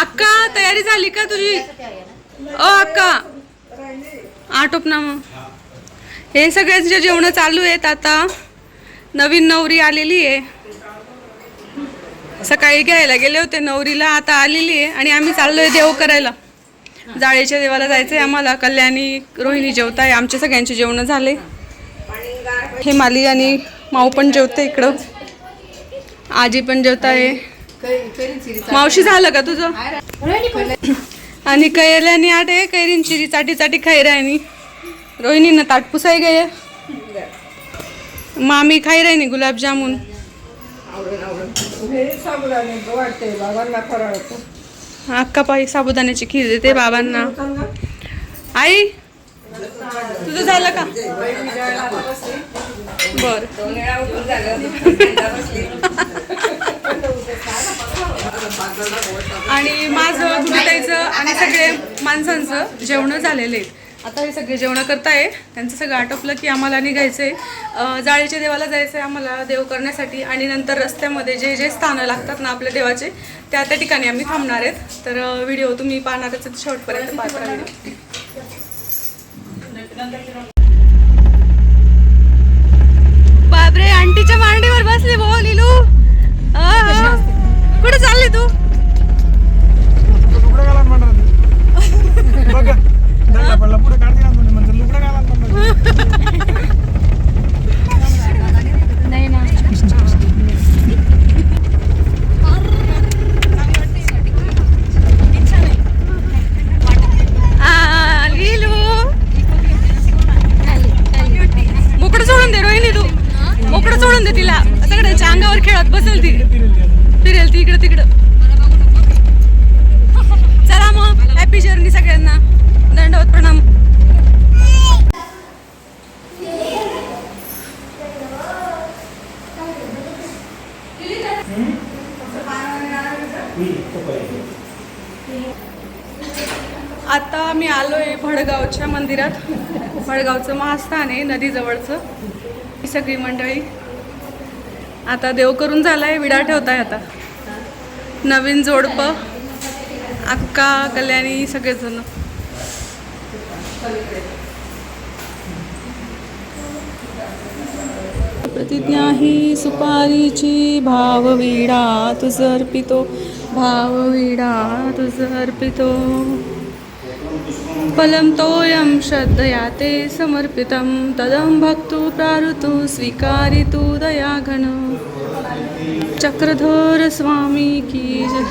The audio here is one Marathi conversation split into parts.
अक्का तयारी झाली का तुझी? ओ अक्का आटोप ना मग. हे सगळ्यांचे जेवण चालू आहेत. आता नवीन नवरी आलेली आहे. सकाळी घ्यायला गेले होते नवरीला, आता आलेली आहे आणि आम्ही चाललोय देव करायला. जाळेच्या देवाला जायचंय आम्हाला. कल्याणी रोहिणी जेवताय. आमचे सगळ्यांचे जेवण झाले. हेमाली आणि माऊ पण जेवते इकडं. आजी पण जेवताय. मावशी झालं का तुझं? आणि कैऱ्यानी आटे कैरीन चिरी चाटी चाटी खैरायनी. रोहिणीनं ताट पुसाय गये. मामी खाई राहिनी गुलाबजामुन. अक्का पाई साबुदाण्याची खीर देते बाबांना. आई तुझं झालं का? बर. आणि माझं गुरुताईचं आणि सगळे माणसांचं जेवण झालेले आहेत. आता हे सगळे जेवण करताय. त्यांचं सगळं आटोपलं की आम्हाला निघायचंय. जाळीच्या देवाला जायचंय आम्हाला देव करण्यासाठी. आणि नंतर रस्त्यामध्ये जे जे स्थानं लागतात ना आपल्या देवाचे त्या त्या ठिकाणी आम्ही थांबणार आहेत. तर व्हिडिओ तुम्ही पाहणारच शेवटपर्यंत पाहत राहा. बापरे आंटीच्या मांडीवर बसली बो लिलू. कुठे चालली तू? नाही ना लिलू मोकळं सोडून दे रोहिणी. तू मोकळं सोडून दे तिला. सगळ्यांच्या अंगावर खेळत बसेल ती. फिरेल ती इकडं तिकडं. चला मग हॅपी जर्नी सगळ्यांना. दंडवत प्रणाम. आता आम्ही आलोय भडगावच्या मंदिरात. भडगावचं महास्थान आहे नदीजवळचं. ही सगळी मंडळी आता देव करून झालाय. विडा ठेवताय आता. नवीन जोडपं अक्का कल्याणी सगळेजण. प्रतिज्ञा ही सुपारीची भावविडा तुझ अर्पितो. भावविडा तुझ अर्पितो. फलं तोयं श्रद्धया ते समर्पितं तदं भक्तु प्रारुतु स्वीकारितु दयाघन. चक्रधर स्वामी की जय.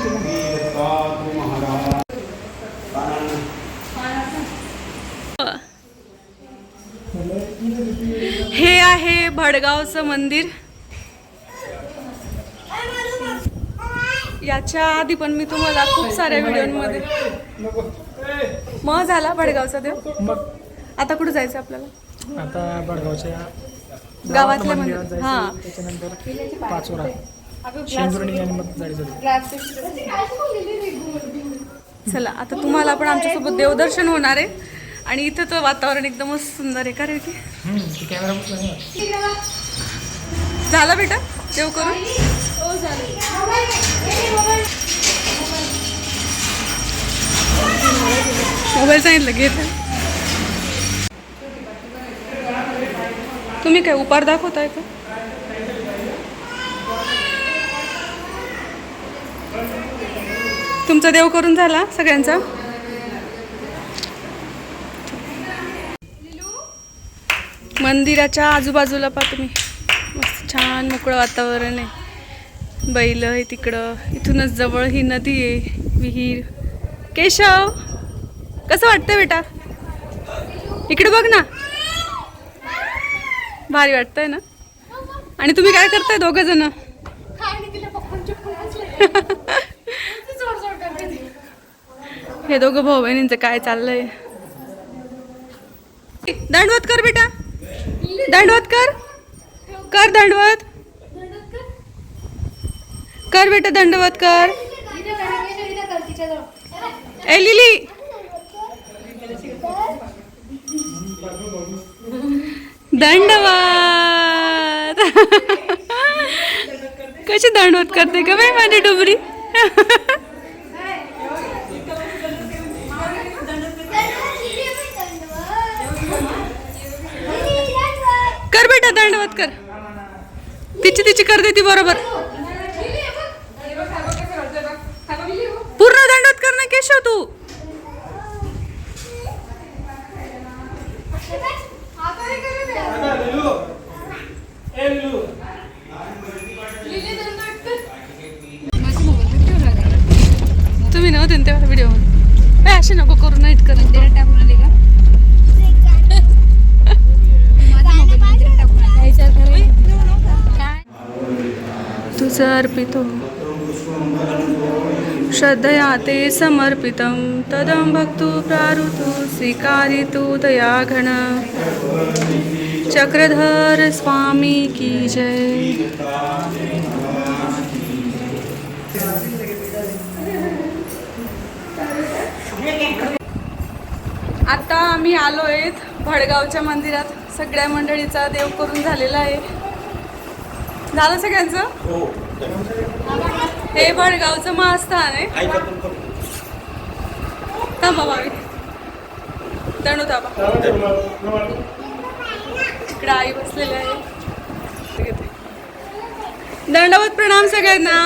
हे आहे भडगावचं मंदिर. याच्या आधी पण मी तुम्हाला खूप साऱ्या व्हिडिओमध्ये. मग झाला भडगावचा देव. आता कुठे जायचं आपल्याला? आता भडगावच्या गावातल्या मंदिर. हा त्याच्यानंतर पाचोरा शेंदुर्णी आणि मग जायचं. चला आता तुम्हाला पण आमच्यासोबत देवदर्शन होणार आहे. आणि इथं तर वातावरण एकदमच सुंदर आहे. कारण की कॅमेरा झाला बेटा देव करून? मोबाईल सांगितलं घेत. तुम्ही काय उपार दाखवताय का? तुमचा देव करून झाला सगळ्यांचा? मंदिराच्या आजूबाजूला पहा तुम्ही. मस्त छान मोकळं वातावरण आहे. बैल आहे तिकडं. इथूनच जवळ ही नदी आहे. विहीर. केशव कसं वाटतंय बेटा? इकडे बघ ना. भारी वाटतंय ना? आणि तुम्ही काय करताय दोघं जण? हे दोघं भाऊ बहिणींचं काय चाललंय? दंडवत कर बेटा. दंडवत कर. कर दंडवत कर बेटा. दंडवत कर. ए लिली दंडवत. कशी दंडवत करते का बाई माझी डुबरी? कर बेटा दंडवत कर. तिची कर देती बरोबर. पूर्ण दंडवत कर ना केशव तू. तुम्ही नव्हते ना तेव्हा व्हिडिओ मध्ये. असे नको करू नाईट कर. तुझं अर्पितो श्रद्धया ते समर्पितं तदं भक्तु प्रारुतु स्वीकारितु दया घन. चक्रधर स्वामी की जय. आता आम्ही आलो आहेत भडगावच्या मंदिरात. सगळ्या मंडळीचा देव करून झालेला आहे. झालं सगळ्यांचं. हे भडगावचं महास्थान आहे. थांबा भावी दणू थांबा. इकडे आई बसलेली आहे. दंडवत प्रणाम सगळ्यांना.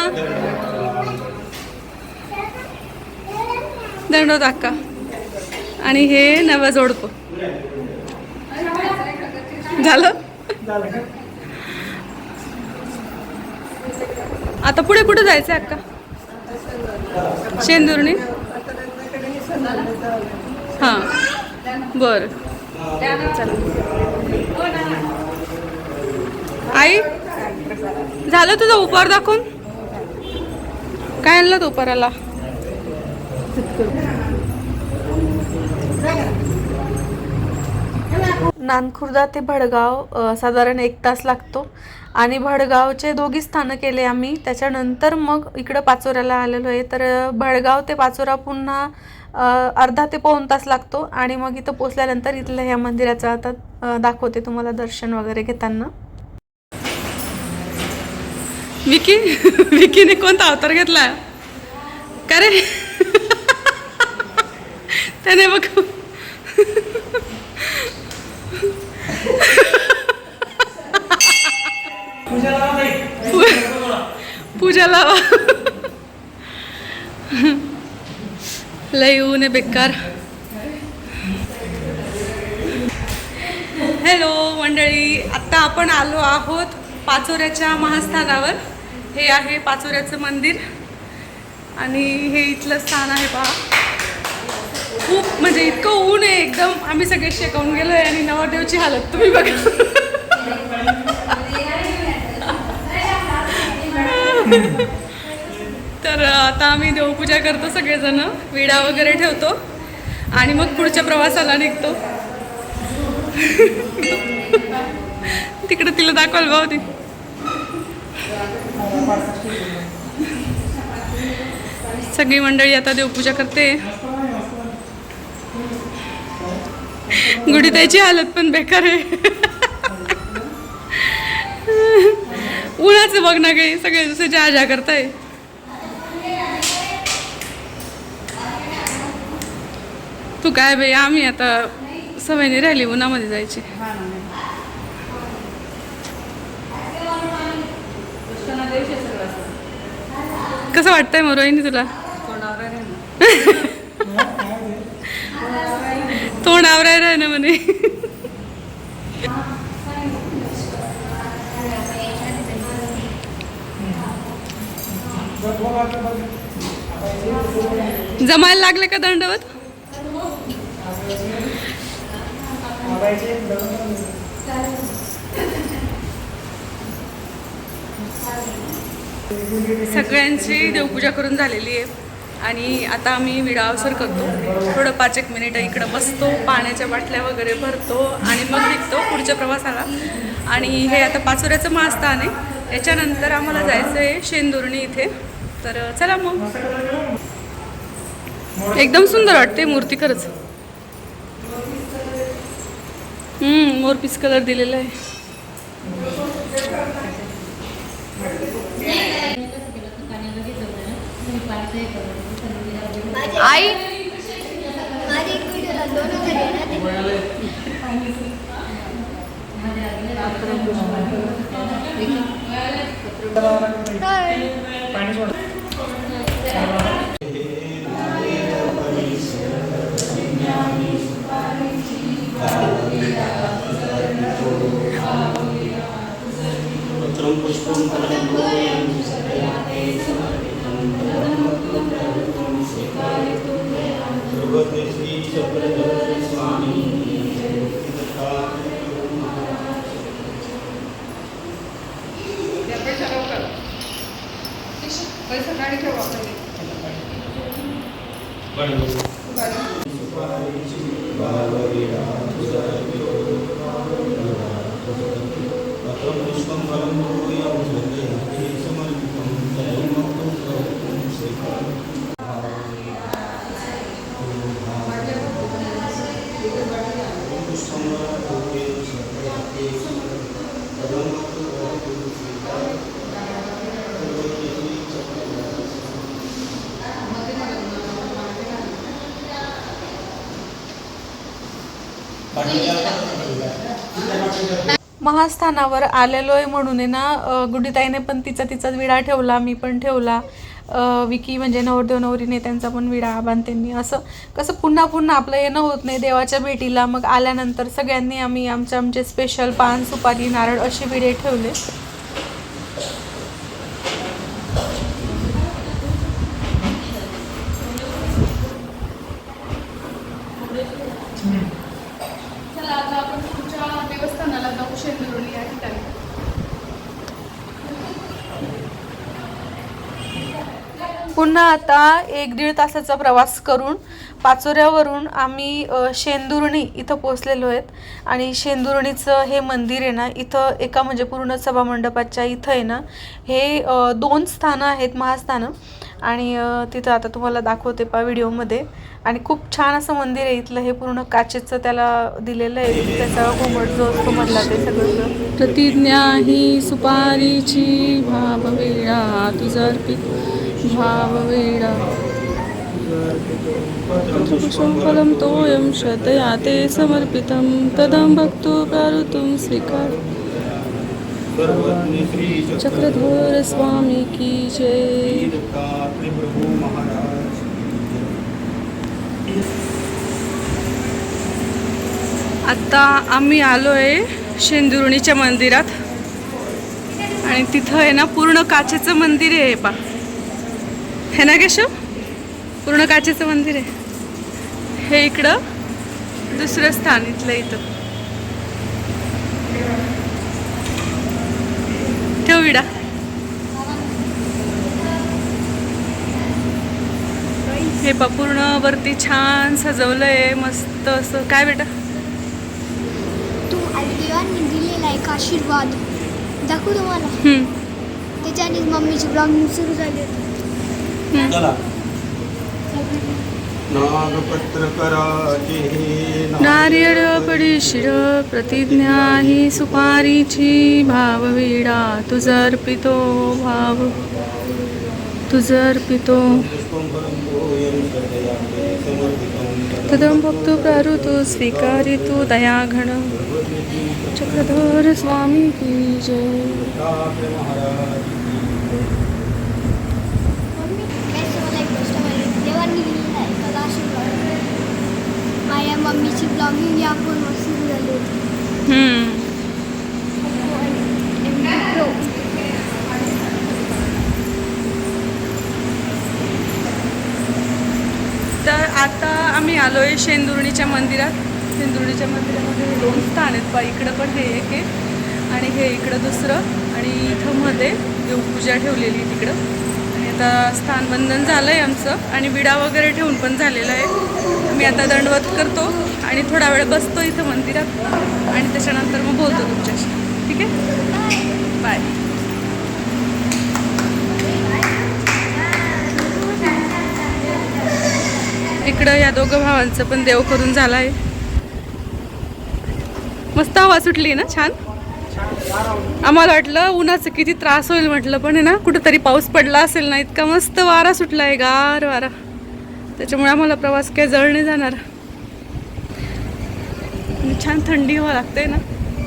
दंडवत अक्का. आणि हे नवं जोडपं झालं. आता पुढे कुठे जायचं अक्का. शेंदुर्णी. हां बरं चला. आई झालं तुझा उपहार दाखवून. काय आणलं तू उपहाराला. नानखुर्दा ते भडगाव साधारण 1 तास लागतो. आणि भडगावचे 2 स्थानं केले आम्ही. त्याच्यानंतर मग इकडं पाचोऱ्याला आलेलो आहे. तर भडगाव ते पाचोरा पुन्हा अर्धा ते पाऊण तास लागतो. आणि मग इथं पोचल्यानंतर इथलं ह्या मंदिराचं आता दाखवते तुम्हाला दर्शन वगैरे घेताना. विकीने कोणता अवतार घेतला का रे. त्याने बघ पूजा लावा. लय ऊन आहे बेकार. हॅलो मंडळी, आता आपण आलो आहोत पाचोऱ्याच्या महास्थानावर. हे आहे पाचोऱ्याचं मंदिर आणि हे इथलं स्थान आहे पहा. खूप म्हणजे इतकं ऊन आहे एकदम. आम्ही सगळे शेकवून गेलो आहे आणि नवरदेवची हालत तुम्ही बघा. तर आता आम्ही देवपूजा करतो सगळेजण. विडा वगैरे ठेवतो आणि मग पुढच्या प्रवासाला निघतो. तिकडे तिला दाखवायला भाऊ ती. सगळी मंडळी आता देवपूजा करते. गुढीताईची हालत पण बेकार आहे. उन्हाचं बघ ना काही. सगळे जसे जा करताय. तू काय बाई, आम्ही आता सवय नाही राहिली उन्हामध्ये जायची. कसं वाटतंय मग रोहिणी तुला. तोंड आवरायला आहे ना म्हणे. जमायला लागले का दंडवत. सगळ्यांची देवपूजा करून झालेली आहे आणि आता आम्ही विडावसर करतो. थोडं 5-1 मिनिटं इकडं बसतो, पाण्याच्या बाटल्या वगैरे भरतो आणि मग निघतो पुढच्या प्रवासाला. आणि हे आता पाचोऱ्याचं महास्थान आहे. याच्यानंतर आम्हाला जायचं आहे शेंदुर्णी इथे. तर चला मग. एकदम सुंदर वाटते मूर्ती खरंच. मोरपीस कलर दिलेला आहे. आई पाणी सोड. पैसा गाडी ठेवा महास्थानावर आलेलो आहे म्हणून आहे ना, गुड्डीताईने पण तिचाच विडा ठेवला, मी पण ठेवला, विकी म्हणजे नवरदेव नवरीने त्यांचा पण विडा बांधतेंनी. असं कसं पुन्हा पुन्हा आपलं येणं होत नाही देवाच्या भेटीला. मग आल्यानंतर सगळ्यांनी आम्ही आमचे स्पेशल पान सुपारी नारळ असे विडे ठेवले. चला आता आपण पुढच्या देवस्थानाला जाऊ, शेंदुर्णी या ठिकाणी. पुन्हा आता 1-1.5 तासाचा प्रवास करून पाचोऱ्यावरून आम्ही शेंदुर्णी इथं पोचलेलो आहेत. आणि शेंदुर्णीचं हे मंदिर आहे ना, इथं एका म्हणजे पूर्ण सभामंडपाच्या इथं आहे ना, हे 2 स्थानं आहेत महास्थानं. आणि तिथं आता तुम्हाला दाखवते पा व्हिडिओमध्ये. आणि खूप छान असं मंदिर आहे इथलं. हे पूर्ण काचेचं त्याला दिलेलं आहे, त्याचा घुमट जो असतो मधला ते सगळं. प्रतिज्ञा ही सुपारीची भाववेळा तुझा अर्पित भाववेळा पुष्पं फलं तोयं श्रद्धया ते समर्पितं तदं भक्तो प्रारुतुं स्वीकार. चक्रधर स्वामी की जय. आता आम्ही आलो आहे शेंदुर्णीच्या मंदिरात. आणि तिथं आहे ना पूर्ण काचेचं मंदिर आहे पा, हे ना केशव, पूर्ण काचेचं मंदिर आहे. हे इकडं दुसरं स्थान इथलं इथं. ठेव विडा. हे पा पूर्ण वरती छान सजवलंय मस्त असं. काय बेटा तू देवांनी दिलेला एक आशीर्वाद दाखवू तुम्हाला. त्याच्याने मम्मीची ब्लॉगिंग सुरू झाली होती. नारियल पडिशिर प्रतिज्ञा ही सुपारीची भाववेडा तुझा अर्पितो भाव तुझा अर्पितो तदं भक्तो प्रारुतो स्वीकारितो दयाघन. चक्रधर स्वामी की जय. देवांनी दिलेला एखादा आशीर्वाद. माझ्या मम्मीची ब्लॉगिंग यापूर्वी सुरू झाली होती. तर आता आम्ही आलो आहे शेंदुर्णीच्या मंदिरात. शेंदुर्णीच्या मंदिरामध्ये 2 स्थान आहेत पा. इकडं पण हे एक आहे आणि हे इकडं दुसरं. आणि इथं मध्ये देवपूजा ठेवलेली तिकडं. आणि आता स्थानबंधन झालं आहे आमचं आणि विडा वगैरे ठेवून पण झालेला आहे. मी आता दंडवत करतो आणि थोडा वेळ बसतो इथं मंदिरात आणि त्याच्यानंतर मग बोलतो तुमच्याशी. ठीक आहे, बाय. इकडं या दोघं भावांचं पण देव करून झाला आहे. मस्त हवा सुटली ना, छान. आम्हाला वाटलं उन्हाचं किती त्रास होईल म्हटलं, पण आहे ना कुठंतरी पाऊस पडला असेल ना, इतका मस्त वारा सुटला आहे, गार वारा. त्याच्यामुळे आम्हाला प्रवास काही जळ नाही जाणार. आणि छान थंडी हवा लागते ना,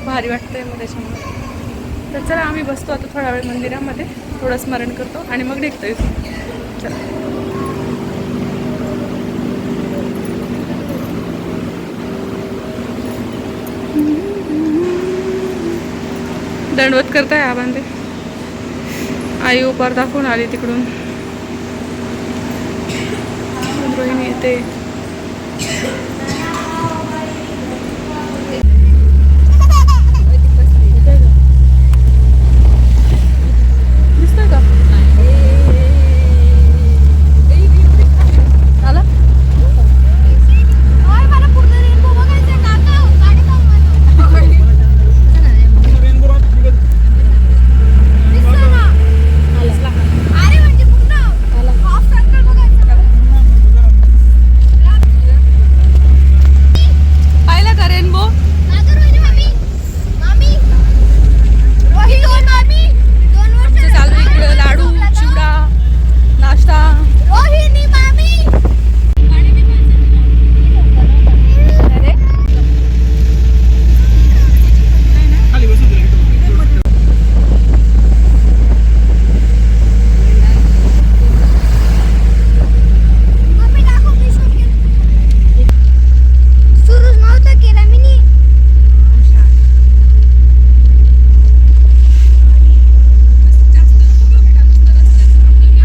भारी वाटतंय मग त्याच्यामुळे. तर चला आम्ही बसतो आता थोडा वेळ मंदिरामध्ये, थोडं स्मरण करतो आणि मग निघतो इथून. चला. दंडवत करताय आबांते. आई उपार दाखवून आली तिकडून. रोहिणी येते. दिसतोय का? आला? मला पूर्ण रेनबो बघायचं आहे काका, गाडी जाऊ मला. दिसतोय ना? अरे म्हणजे पूर्ण हाफ सर्कल बघायचं. पाहिलं का रेनबो? दादा रोहिणी मामी, मामी रोहिणी मामी 2 वर्ष चालू आहे इकडं लाडू, चिवडा, नाश्ता. रोहिणी मामी. खाली बसू दे. मम्मी दाखव मी शूट केलं. सुरूच नव्हतं केलं मी नी.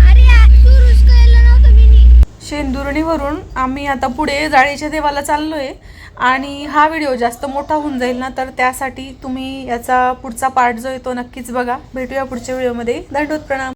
अरे यार सुरूच केलं नव्हतं मी नी. शेंदुर्णीवरून आम्ही आता पुढे जाळीच्या देवाला चाललोय. आणि हा व्हिडिओ जास्त मोठा होऊन जाईल ना, तर त्यासाठी तुम्ही याचा पुढचा पार्ट जो आहे तो नक्कीच बघा. भेटूया पुढच्या व्हिडिओमध्ये. दंडवत प्रणाम.